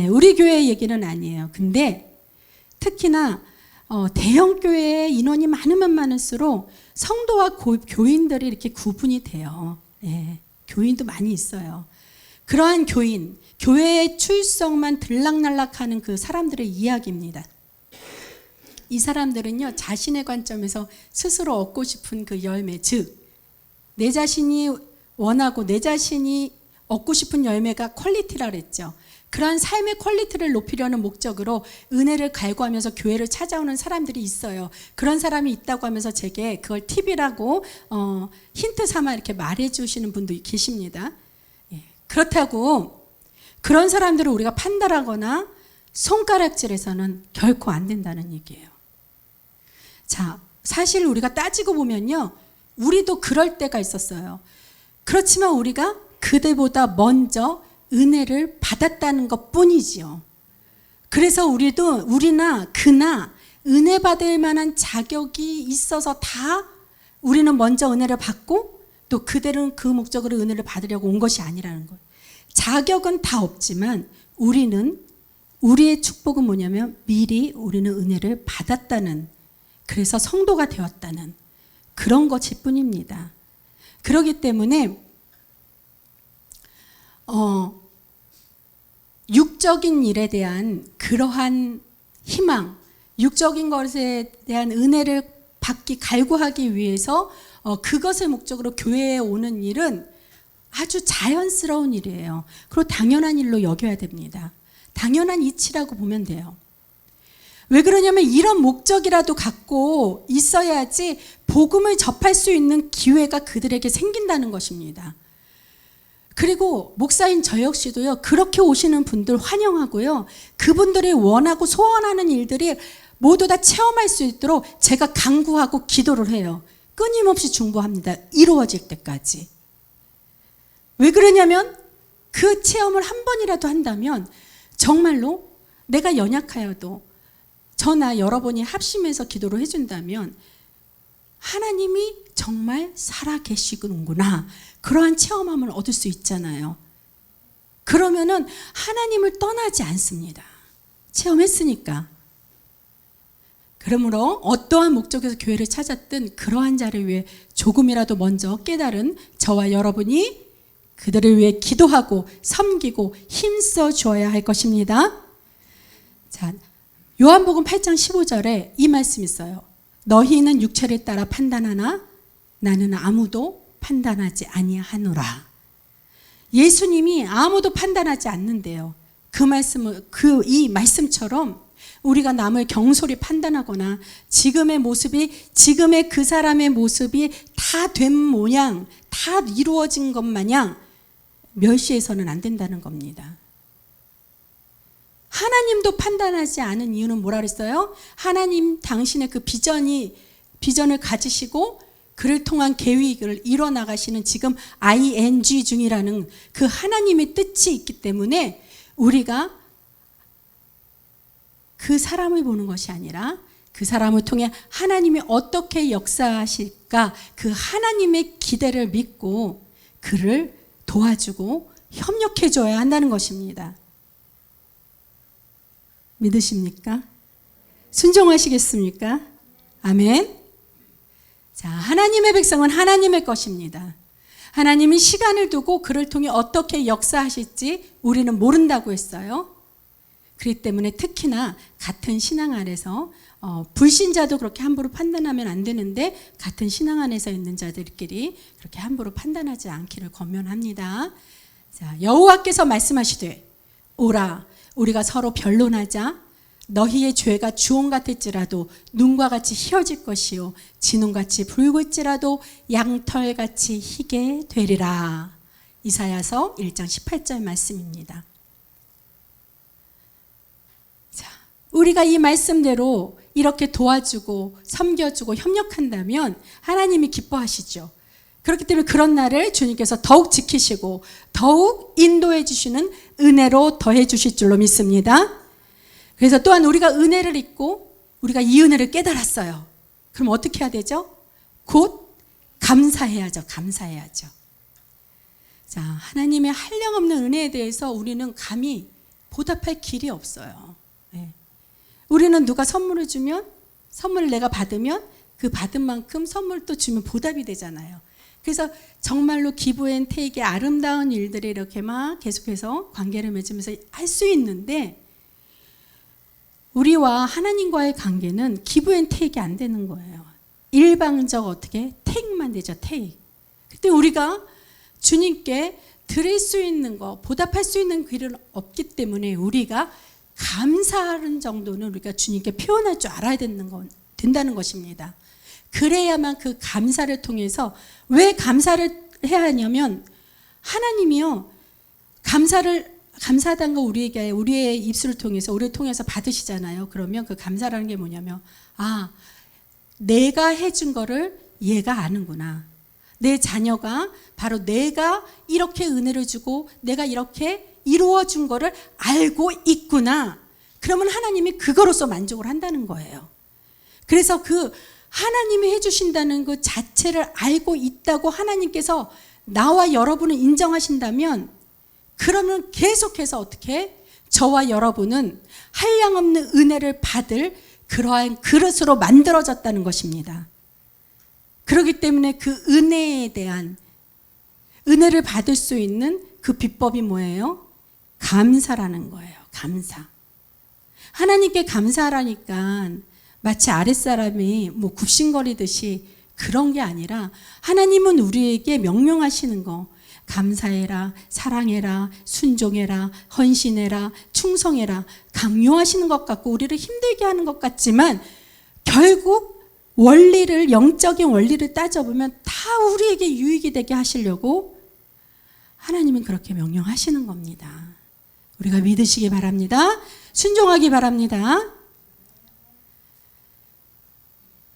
우리 교회 얘기는 아니에요. 근데 특히나 대형 교회에 인원이 많으면 많을수록 성도와 교인들이 이렇게 구분이 돼요. 교인도 많이 있어요. 그러한 교인, 교회의 출석만 들락날락하는 그 사람들의 이야기입니다. 이 사람들은요, 자신의 관점에서 스스로 얻고 싶은 그 열매, 즉 내 자신이 원하고 내 자신이 얻고 싶은 열매가 퀄리티라 그랬죠. 그러한 삶의 퀄리티를 높이려는 목적으로 은혜를 갈구하면서 교회를 찾아오는 사람들이 있어요. 그런 사람이 있다고 하면서 제게 그걸 팁이라고 힌트 삼아 이렇게 말해주시는 분도 계십니다. 그렇다고 그런 사람들을 우리가 판단하거나 손가락질해서는 결코 안 된다는 얘기예요. 자, 사실 우리가 따지고 보면요, 우리도 그럴 때가 있었어요. 그렇지만 우리가 그들보다 먼저 은혜를 받았다는 것 뿐이지요. 그래서 우리나 그나 은혜 받을 만한 자격이 있어서 다 우리는 먼저 은혜를 받고 또 그들은 그 목적으로 은혜를 받으려고 온 것이 아니라는 거예요. 자격은 다 없지만 우리의 축복은 뭐냐면 미리 우리는 은혜를 받았다는, 그래서 성도가 되었다는 그런 것일 뿐입니다. 그렇기 때문에 육적인 일에 대한 그러한 희망, 육적인 것에 대한 은혜를 받기 갈구하기 위해서 그것을 목적으로 교회에 오는 일은 아주 자연스러운 일이에요. 그리고 당연한 일로 여겨야 됩니다. 당연한 이치라고 보면 돼요. 왜 그러냐면 이런 목적이라도 갖고 있어야지 복음을 접할 수 있는 기회가 그들에게 생긴다는 것입니다. 그리고 목사인 저 역시도요, 그렇게 오시는 분들 환영하고요, 그분들이 원하고 소원하는 일들이 모두 다 체험할 수 있도록 제가 간구하고 기도를 해요. 끊임없이 중보합니다. 이루어질 때까지. 왜 그러냐면 그 체험을 한 번이라도 한다면 정말로 내가 연약하여도 저나 여러분이 합심해서 기도를 해준다면 하나님이 정말 살아계시는구나, 그러한 체험함을 얻을 수 있잖아요. 그러면은 하나님을 떠나지 않습니다. 체험했으니까. 그러므로 어떠한 목적에서 교회를 찾았든 그러한 자를 위해 조금이라도 먼저 깨달은 저와 여러분이 그들을 위해 기도하고 섬기고 힘써 주어야 할 것입니다. 자, 요한복음 8장 15절에 이 말씀이 있어요. 너희는 육체를 따라 판단하나 나는 아무도 판단하지 아니하노라. 예수님이 아무도 판단하지 않는데요. 이 말씀처럼 우리가 남을 경솔히 판단하거나 지금의 모습이, 지금의 그 사람의 모습이 다 된 모양, 다 이루어진 것 마냥 멸시해서는 안 된다는 겁니다. 하나님도 판단하지 않은 이유는 뭐라 그랬어요? 하나님 당신의 그 비전을 가지시고 그를 통한 계획을 이뤄나가시는 지금 ING 중이라는 그 하나님의 뜻이 있기 때문에 우리가 그 사람을 보는 것이 아니라 그 사람을 통해 하나님이 어떻게 역사하실까, 그 하나님의 기대를 믿고 그를 도와주고 협력해줘야 한다는 것입니다. 믿으십니까? 순종하시겠습니까? 아멘. 자, 하나님의 백성은 하나님의 것입니다. 하나님이 시간을 두고 그를 통해 어떻게 역사하실지 우리는 모른다고 했어요. 그렇기 때문에 특히나 같은 신앙 안에서 불신자도 그렇게 함부로 판단하면 안 되는데 같은 신앙 안에서 있는 자들끼리 그렇게 함부로 판단하지 않기를 권면합니다. 자, 여호와께서 말씀하시되 오라 우리가 서로 변론하자. 너희의 죄가 주홍 같을지라도 눈과 같이 희어질 것이요 진홍같이 붉을지라도 양털같이 희게 되리라. 이사야서 1장 18절 말씀입니다. 자, 우리가 이 말씀대로 이렇게 도와주고 섬겨주고 협력한다면 하나님이 기뻐하시죠. 그렇기 때문에 그런 날을 주님께서 더욱 지키시고 더욱 인도해 주시는 은혜로 더해 주실 줄로 믿습니다. 그래서 또한 우리가 은혜를 잊고 우리가 이 은혜를 깨달았어요. 그럼 어떻게 해야 되죠? 곧 감사해야죠. 감사해야죠. 자, 하나님의 한량없는 은혜에 대해서 우리는 감히 보답할 길이 없어요. 네. 우리는 누가 선물을 주면, 선물을 내가 받으면 그 받은 만큼 선물 또 주면 보답이 되잖아요. 그래서 정말로 기브 앤 테이크의 아름다운 일들이 이렇게 막 계속해서 관계를 맺으면서 할 수 있는데 우리와 하나님과의 관계는 기브 앤 테이크가 안 되는 거예요. 일방적 어떻게 테이크만 되죠. 테이크. 그때 우리가 주님께 드릴 수 있는 거, 보답할 수 있는 길은 없기 때문에 우리가 감사하는 정도는 우리가 주님께 표현할 줄 알아야 된다는 것입니다. 그래야만 그 감사를 통해서, 왜 감사를 해야 하냐면 하나님이요 감사하다는 거 우리에게, 우리의 입술을 통해서, 우리를 통해서 받으시잖아요. 그러면 그 감사라는 게 뭐냐면, 아, 내가 해준 거를 얘가 아는구나. 내 자녀가 바로 내가 이렇게 은혜를 주고 내가 이렇게 이루어 준 거를 알고 있구나. 그러면 하나님이 그거로서 만족을 한다는 거예요. 그래서 그 하나님이 해주신다는 그 자체를 알고 있다고 하나님께서 나와 여러분을 인정하신다면, 그러면 계속해서 어떻게 저와 여러분은 한량없는 은혜를 받을 그러한 그릇으로 만들어졌다는 것입니다. 그렇기 때문에 그 은혜에 대한, 은혜를 받을 수 있는 그 비법이 뭐예요? 감사라는 거예요. 감사. 하나님께 감사하라니까 마치 아랫사람이 뭐 굽신거리듯이 그런 게 아니라, 하나님은 우리에게 명령하시는 거, 감사해라, 사랑해라, 순종해라, 헌신해라, 충성해라 강요하시는 것 같고 우리를 힘들게 하는 것 같지만 결국 원리를, 영적인 원리를 따져보면 다 우리에게 유익이 되게 하시려고 하나님은 그렇게 명령하시는 겁니다. 우리가 믿으시기 바랍니다. 순종하기 바랍니다.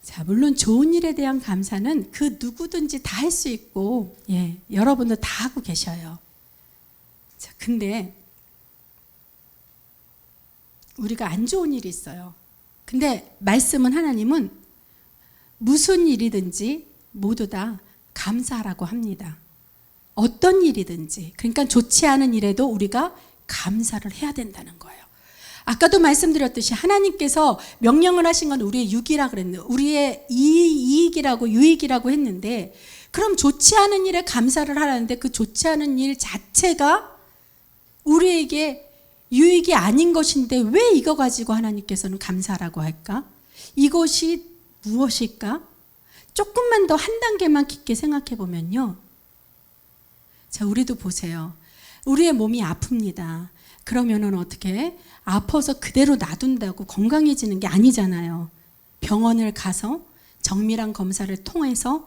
자, 물론 좋은 일에 대한 감사는 그 누구든지 다 할 수 있고, 여러분도 다 하고 계셔요. 자, 근데 우리가 안 좋은 일이 있어요. 근데 말씀은 하나님은 무슨 일이든지 모두 다 감사하라고 합니다. 어떤 일이든지. 그러니까 좋지 않은 일에도 우리가 감사를 해야 된다는 거예요. 아까도 말씀드렸듯이 하나님께서 명령을 하신 건 우리의 유익이라 그랬는데, 우리의 이익이라고 유익이라고 했는데, 그럼 좋지 않은 일에 감사를 하라는데 그 좋지 않은 일 자체가 우리에게 유익이 아닌 것인데 왜 이거 가지고 하나님께서는 감사라고 할까? 이것이 무엇일까? 조금만 더 한 단계만 깊게 생각해 보면요. 자, 우리도 보세요. 우리의 몸이 아픕니다. 그러면은 어떻게? 아파서 그대로 놔둔다고 건강해지는 게 아니잖아요. 병원을 가서 정밀한 검사를 통해서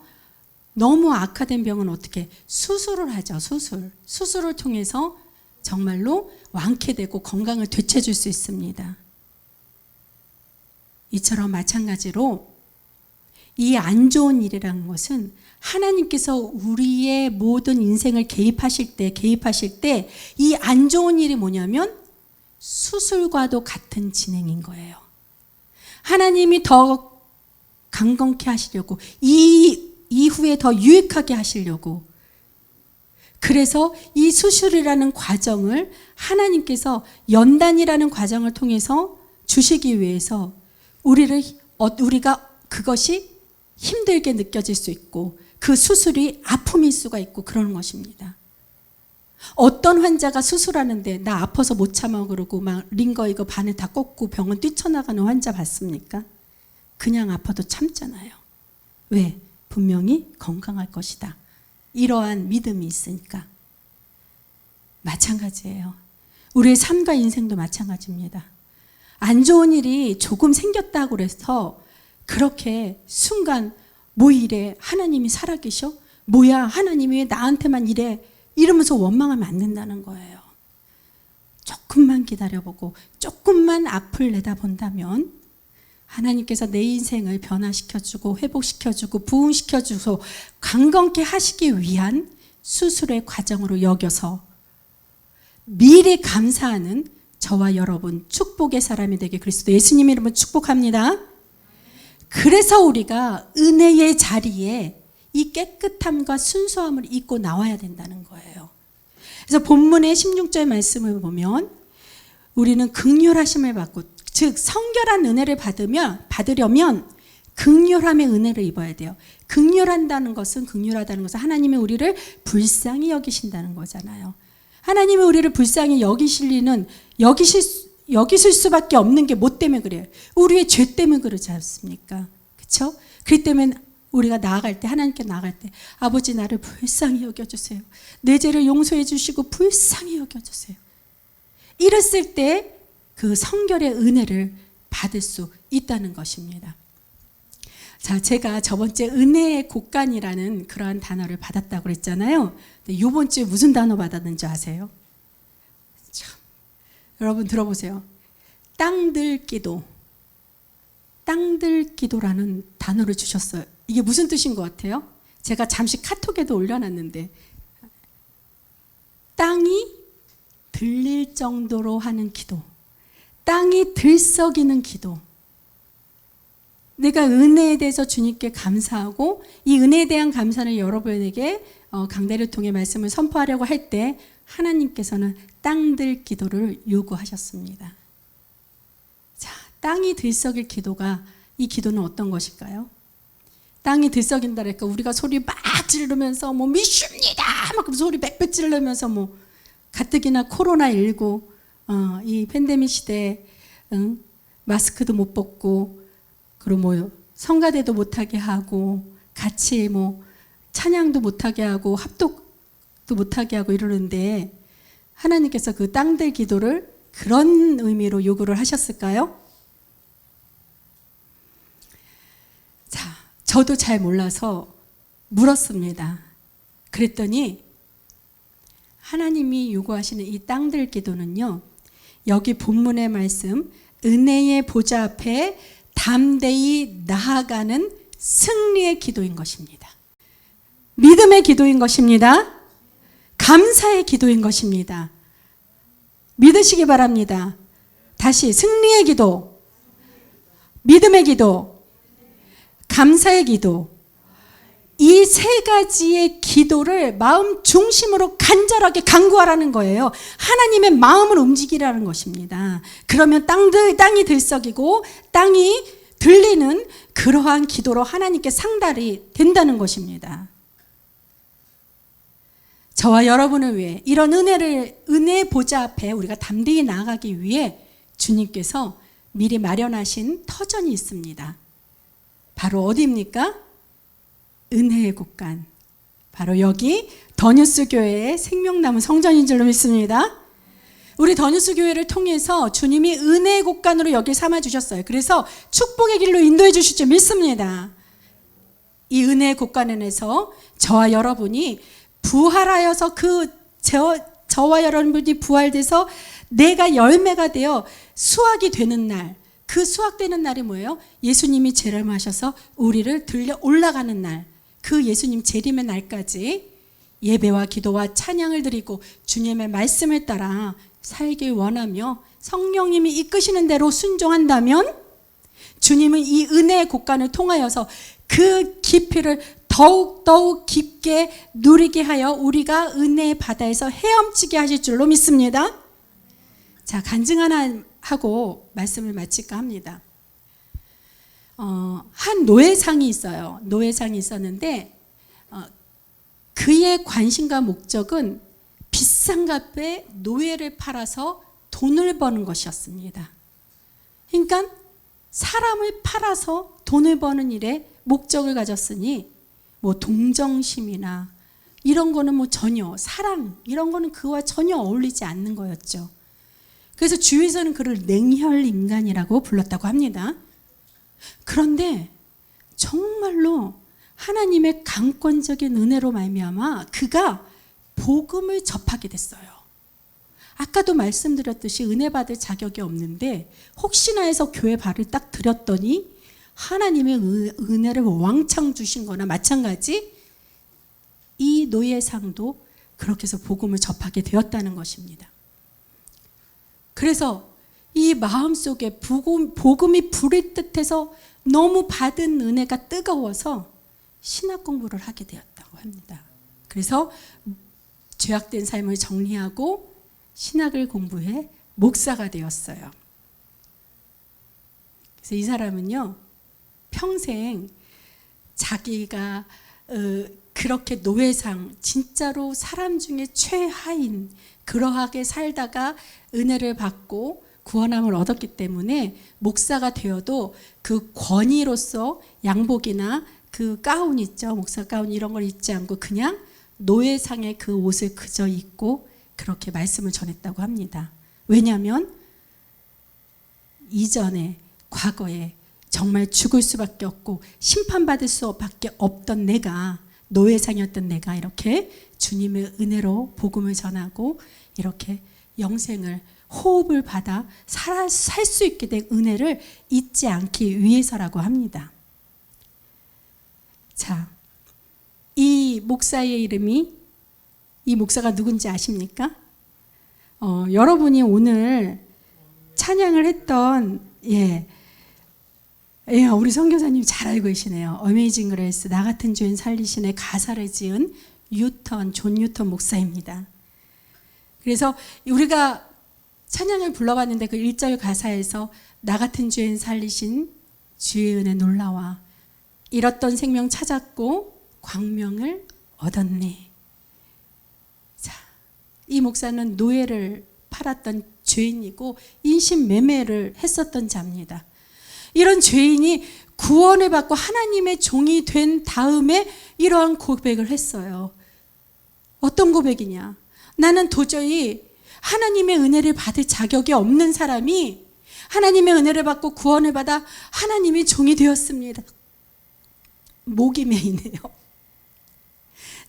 너무 악화된 병은 어떻게? 수술을 하죠. 수술을 통해서 정말로 완쾌되고 건강을 되찾을 수 있습니다. 이처럼 마찬가지로 이 안 좋은 일이라는 것은 하나님께서 우리의 모든 인생을 개입하실 때 이 안 좋은 일이 뭐냐면 수술과도 같은 진행인 거예요. 하나님이 더 강건케 하시려고, 이후에 더 유익하게 하시려고, 그래서 이 수술이라는 과정을 하나님께서 연단이라는 과정을 통해서 주시기 위해서 우리가 그것이 힘들게 느껴질 수 있고 그 수술이 아픔일 수가 있고 그러는 것입니다. 어떤 환자가 수술하는데 나 아파서 못 참아 그러고 막 링거 이거 반에 다 꽂고 병원 뛰쳐나가는 환자 봤습니까? 그냥 아파도 참잖아요. 왜? 분명히 건강할 것이다. 이러한 믿음이 있으니까. 마찬가지예요. 우리의 삶과 인생도 마찬가지입니다. 안 좋은 일이 조금 생겼다고 해서 그렇게 순간 뭐 이래? 하나님이 살아계셔? 뭐야? 하나님이 왜 나한테만 이래? 이러면서 원망하면 안 된다는 거예요. 조금만 기다려보고 조금만 앞을 내다본다면 하나님께서 내 인생을 변화시켜주고 회복시켜주고 부흥시켜주고 강건케 하시기 위한 수술의 과정으로 여겨서 미리 감사하는 저와 여러분 축복의 사람이 되게 그리스도 예수님 이름으로 축복합니다. 그래서 우리가 은혜의 자리에 이 깨끗함과 순수함을 입고 나와야 된다는 거예요. 그래서 본문의 16절 말씀을 보면 우리는 긍휼하심을 받고, 즉 성결한 은혜를 받으려면 긍휼함의 은혜를 입어야 돼요. 긍휼하다는 것은 하나님이 우리를 불쌍히 여기신다는 거잖아요. 하나님이 우리를 불쌍히 여기실 수밖에 없는 게 뭐 때문에 그래요? 우리의 죄 때문에 그러지 않습니까? 그렇죠? 그렇기 때문에 우리가 하나님께 나아갈 때 아버지 나를 불쌍히 여겨주세요. 내 죄를 용서해 주시고 불쌍히 여겨주세요. 이랬을 때 그 성결의 은혜를 받을 수 있다는 것입니다. 자, 제가 저번주에 은혜의 곡간이라는 그러한 단어를 받았다고 그랬잖아요. 근데 이번 주에 무슨 단어 받았는지 아세요? 참, 여러분 들어보세요. 땅들기도. 땅들기도라는 단어를 주셨어요. 이게 무슨 뜻인 것 같아요? 제가 잠시 카톡에도 올려놨는데, 땅이 들릴 정도로 하는 기도, 땅이 들썩이는 기도. 내가 은혜에 대해서 주님께 감사하고 이 은혜에 대한 감사를 여러분에게 강대를 통해 말씀을 선포하려고 할 때 하나님께서는 땅들 기도를 요구하셨습니다. 자, 땅이 들썩일 기도가, 이 기도는 어떤 것일까요? 땅이 들썩인다랄까 우리가 소리 막 지르면서 뭐 미쉽니다 막 소리 빽빽 지르면서 뭐 가뜩이나 코로나19 이 팬데믹 시대에 마스크도 못 벗고 그리고 뭐 성가대도 못하게 하고 같이 뭐 찬양도 못하게 하고 못하게 하고 이러는데 하나님께서 그 땅들 기도를 그런 의미로 요구를 하셨을까요? 자, 저도 잘 몰라서 물었습니다. 그랬더니 하나님이 요구하시는 이 땅들 기도는요, 여기 본문의 말씀 은혜의 보좌 앞에 담대히 나아가는 승리의 기도인 것입니다. 믿음의 기도인 것입니다. 감사의 기도인 것입니다. 믿으시기 바랍니다. 다시 승리의 기도, 믿음의 기도, 감사의 기도, 이 세 가지의 기도를 마음 중심으로 간절하게 간구하라는 거예요. 하나님의 마음을 움직이라는 것입니다. 그러면 땅이 들썩이고 땅이 들리는 그러한 기도로 하나님께 상달이 된다는 것입니다. 저와 여러분을 위해 이런 은혜 보좌 앞에 우리가 담대히 나아가기 위해 주님께서 미리 마련하신 터전이 있습니다. 바로 어디입니까? 은혜의 곳간, 바로 여기 더뉴스 교회의 생명나무 성전인 줄로 믿습니다. 우리 더뉴스 교회를 통해서 주님이 은혜의 곳간으로 여기 삼아주셨어요. 그래서 축복의 길로 인도해 주실 줄 믿습니다. 이 은혜의 곳간에서 저와 여러분이 부활하여서 저와 여러분이 부활돼서 내가 열매가 되어 수확이 되는 날, 그 수확되는 날이 뭐예요? 예수님이 재림하셔서 우리를 들려 올라가는 날, 그 예수님 재림의 날까지 예배와 기도와 찬양을 드리고 주님의 말씀을 따라 살길 원하며 성령님이 이끄시는 대로 순종한다면 주님은 이 은혜의 곳간을 통하여서 그 깊이를 더욱 깊게 누리게 하여 우리가 은혜의 바다에서 헤엄치게 하실 줄로 믿습니다. 자, 간증 하나 하고 말씀을 마칠까 합니다. 한 노예상이 있어요. 노예상이 있었는데 그의 관심과 목적은 비싼 값에 노예를 팔아서 돈을 버는 것이었습니다. 그러니까 사람을 팔아서 돈을 버는 일에 목적을 가졌으니 뭐 동정심이나 이런 거는 뭐 전혀, 사랑 이런 거는 그와 전혀 어울리지 않는 거였죠. 그래서 주위에서는 그를 냉혈 인간이라고 불렀다고 합니다. 그런데 정말로 하나님의 강권적인 은혜로 말미암아 그가 복음을 접하게 됐어요. 아까도 말씀드렸듯이 은혜 받을 자격이 없는데 혹시나 해서 교회 발을 딱 들였더니 하나님의 은혜를 왕창 주신 거나 마찬가지 이 노예상도 그렇게 해서 복음을 접하게 되었다는 것입니다. 그래서 이 마음속에 복음이 불일 듯해서 너무 받은 은혜가 뜨거워서 신학 공부를 하게 되었다고 합니다. 그래서 죄악된 삶을 정리하고 신학을 공부해 목사가 되었어요. 그래서 이 사람은요, 평생 자기가 그렇게 노예상, 진짜로 사람 중에 최하인 그러하게 살다가 은혜를 받고 구원함을 얻었기 때문에 목사가 되어도 그 권위로서 양복이나 그 가운 있죠, 목사 가운 이런 걸 입지 않고 그냥 노예상의 그 옷을 그저 입고 그렇게 말씀을 전했다고 합니다. 왜냐하면 이전에 과거에 정말 죽을 수밖에 없고 심판받을 수밖에 없던 내가, 노예상이었던 내가 이렇게 주님의 은혜로 복음을 전하고 이렇게 영생을 호흡을 받아 살 수 있게 된 은혜를 잊지 않기 위해서라고 합니다. 자, 이 목사의 이름이, 이 목사가 누군지 아십니까? 여러분이 오늘 찬양을 했던 우리 선교사님 잘 알고 계시네요. 어메이징 그레이스 나 같은 죄인 살리신의 가사를 지은 존 뉴턴 목사입니다. 그래서 우리가 찬양을 불러봤는데 그 1절 가사에서 나 같은 죄인 살리신 주의 은혜 놀라와 잃었던 생명 찾았고 광명을 얻었네. 자, 이 목사는 노예를 팔았던 죄인이고 인신매매를 했었던 자입니다. 이런 죄인이 구원을 받고 하나님의 종이 된 다음에 이러한 고백을 했어요. 어떤 고백이냐? 나는 도저히 하나님의 은혜를 받을 자격이 없는 사람이 하나님의 은혜를 받고 구원을 받아 하나님의 종이 되었습니다. 목이 메이네요.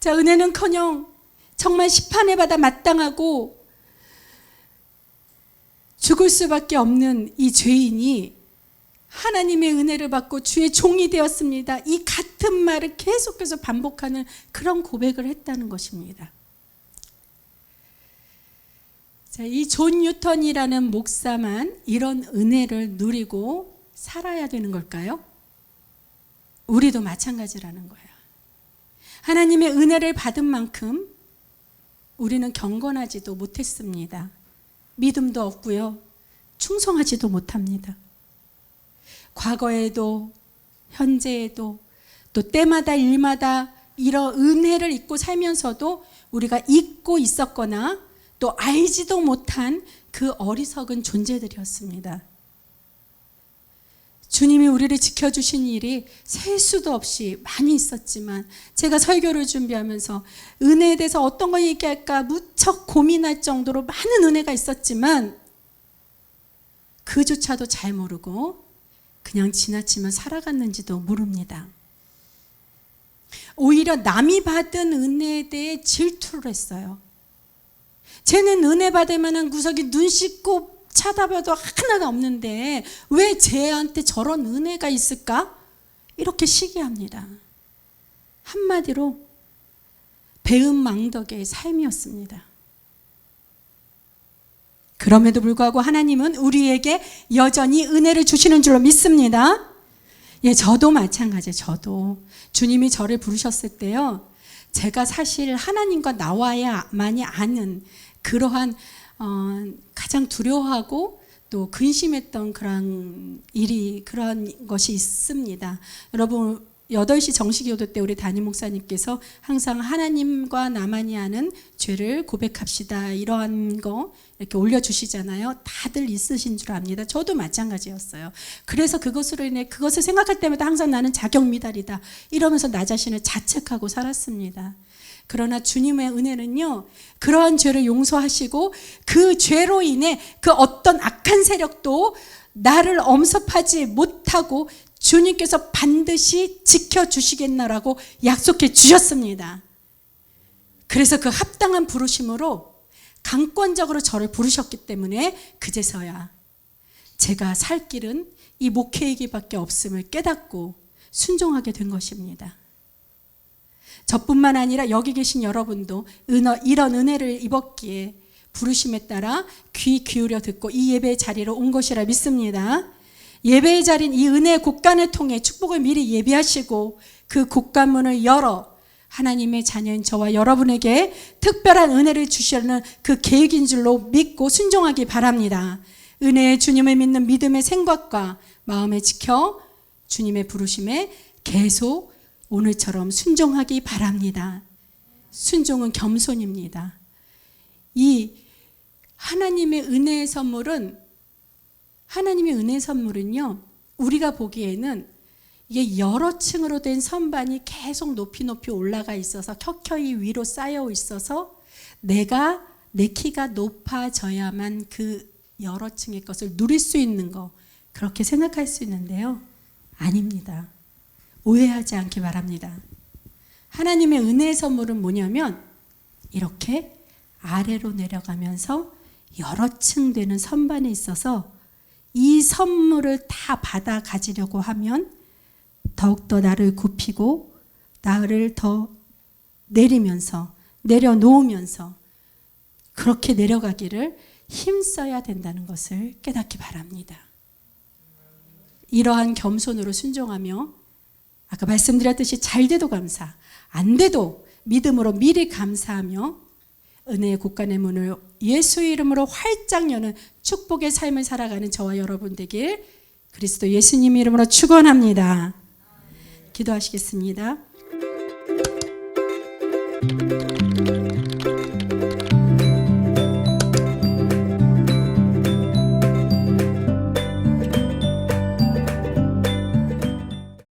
자, 은혜는커녕 정말 심판을 받아 마땅하고 죽을 수밖에 없는 이 죄인이 하나님의 은혜를 받고 주의 종이 되었습니다. 이 같은 말을 계속해서 반복하는 그런 고백을 했다는 것입니다. 자, 이 존 뉴턴이라는 목사만 이런 은혜를 누리고 살아야 되는 걸까요? 우리도 마찬가지라는 거예요. 하나님의 은혜를 받은 만큼 우리는 경건하지도 못했습니다. 믿음도 없고요. 충성하지도 못합니다. 과거에도 현재에도 또 때마다 일마다 이런 은혜를 잊고 살면서도 우리가 잊고 있었거나 또 알지도 못한 그 어리석은 존재들이었습니다. 주님이 우리를 지켜주신 일이 셀 수도 없이 많이 있었지만 제가 설교를 준비하면서 은혜에 대해서 어떤 걸 얘기할까 무척 고민할 정도로 많은 은혜가 있었지만 그조차도 잘 모르고 그냥 지나치며 살아갔는지도 모릅니다. 오히려 남이 받은 은혜에 대해 질투를 했어요. 쟤는 은혜 받을 만한 구석이 눈 씻고 찾아봐도 하나가 없는데 왜 쟤한테 저런 은혜가 있을까? 이렇게 시기합니다. 한마디로 배은망덕의 삶이었습니다. 그럼에도 불구하고 하나님은 우리에게 여전히 은혜를 주시는 줄로 믿습니다. 예, 저도 마찬가지예요. 저도 주님이 저를 부르셨을 때요, 제가 사실 하나님과 나와야만이 아는 그러한 가장 두려워하고 또 근심했던 그런 것이 있습니다. 여러분, 8시 정식기도 때 우리 담임 목사님께서 항상 하나님과 나만이 아는 죄를 고백합시다, 이러한 거 이렇게 올려주시잖아요. 다들 있으신 줄 압니다. 저도 마찬가지였어요. 그래서 그것으로 인해 그것을 생각할 때마다 항상 나는 자격미달이다 이러면서 나 자신을 자책하고 살았습니다. 그러나 주님의 은혜는요, 그러한 죄를 용서하시고 그 죄로 인해 그 어떤 악한 세력도 나를 엄습하지 못하고 주님께서 반드시 지켜주시겠나라고 약속해 주셨습니다. 그래서 그 합당한 부르심으로 강권적으로 저를 부르셨기 때문에 그제서야 제가 살 길은 이 목회의 길밖에 없음을 깨닫고 순종하게 된 것입니다. 저뿐만 아니라 여기 계신 여러분도 이런 은혜를 입었기에 부르심에 따라 귀 기울여 듣고 이 예배의 자리로 온 것이라 믿습니다. 예배의 자리는 이 은혜의 곳간을 통해 축복을 미리 예비하시고 그 곳간문을 열어 하나님의 자녀인 저와 여러분에게 특별한 은혜를 주시려는 그 계획인 줄로 믿고 순종하기 바랍니다. 은혜의 주님을 믿는 믿음의 생각과 마음에 지켜 주님의 부르심에 계속 오늘처럼 순종하기 바랍니다. 순종은 겸손입니다. 이 하나님의 은혜의 선물은요, 우리가 보기에는 이게 여러 층으로 된 선반이 계속 높이 올라가 있어서 켜켜이 위로 쌓여 있어서 내 키가 높아져야만 그 여러 층의 것을 누릴 수 있는 거, 그렇게 생각할 수 있는데요, 아닙니다. 오해하지 않기 바랍니다. 하나님의 은혜의 선물은 뭐냐면 이렇게 아래로 내려가면서 여러 층 되는 선반에 있어서 이 선물을 다 받아 가지려고 하면 더욱더 나를 굽히고 나를 더 내려놓으면서 그렇게 내려가기를 힘써야 된다는 것을 깨닫기 바랍니다. 이러한 겸손으로 순종하며 아까 말씀드렸듯이 잘 돼도 감사, 안 돼도 믿음으로 미리 감사하며 은혜의 곳간의 문을 예수의 이름으로 활짝 여는 축복의 삶을 살아가는 저와 여러분 되길 그리스도 예수님 이름으로 축원합니다. 기도하시겠습니다.